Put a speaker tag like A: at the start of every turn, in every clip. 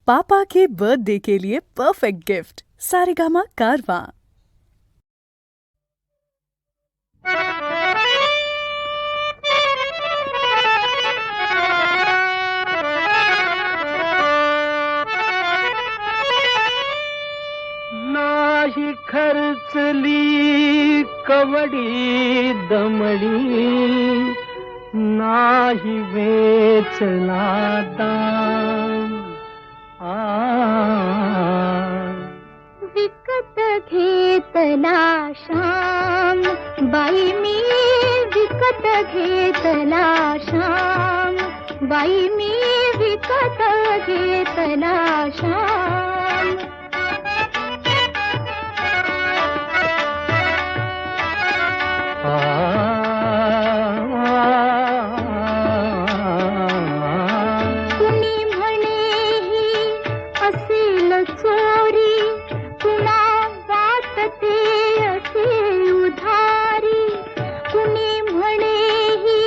A: पापा के birthday के लिए perfect gift Saregama कारवां।
B: नाही खर्चली कवडी दमडी, नाही वेचला दाम।
C: विकत घेतला श्याम, बाई मी विकत घेतला श्याम, बाई मी विकत घेतला श्याम। कुणी म्हणे ही असेल चोरी, कुणा वाटते असे उधारी। कुणी म्हणे ही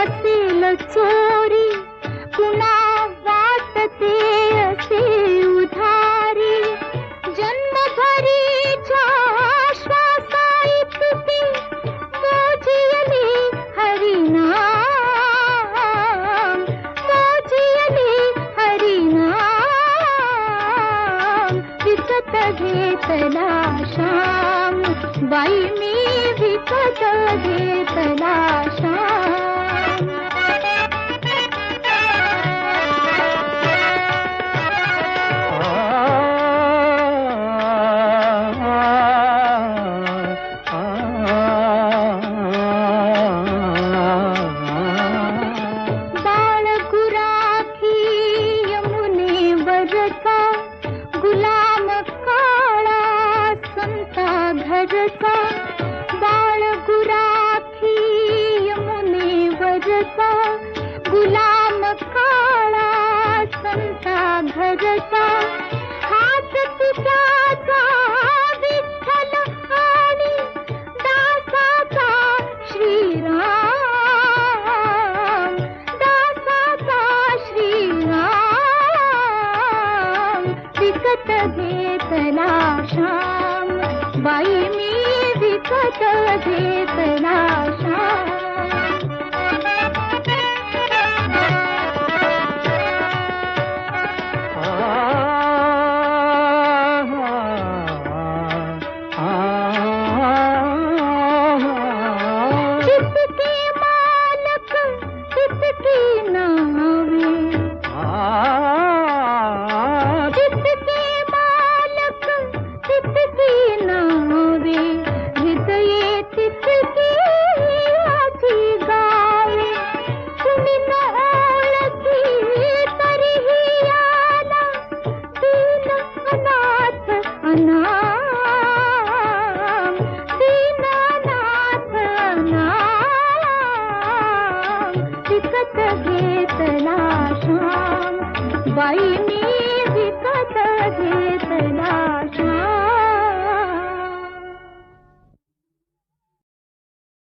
C: असेल चोरी, कुणा वाटते असे उधारी। जन्मभरीच्या श्वासाइतकी मोजियली हरिनाम, मोजियली हरिनाम। विकत घेतला श्याम, बाई मी विकत घेतला श्याम। बाळ गुराखी यमुनेवरचा, गुलाम काळा संता घरचा। बाळ गुराखी यमुनेवरचा, गुलाम काळा संता घरचा। हात तुझ्याचा विठ्ठल आणि दासाचा श्रीराम, दासाचा श्रीराम। विकत घेतला श्याम, बाई मी विकत घेतला श्याम। जिसके मालक तिसकी नावे, जिसके मालक तिसकी नावे। हृदये तिसकी आची गावे, कुणी न ओळखी तरीही आला दीन अनाथ अनाम, दीन अनाथ अनाम। विकत घेतला श्याम, बाई मी विकत घेतला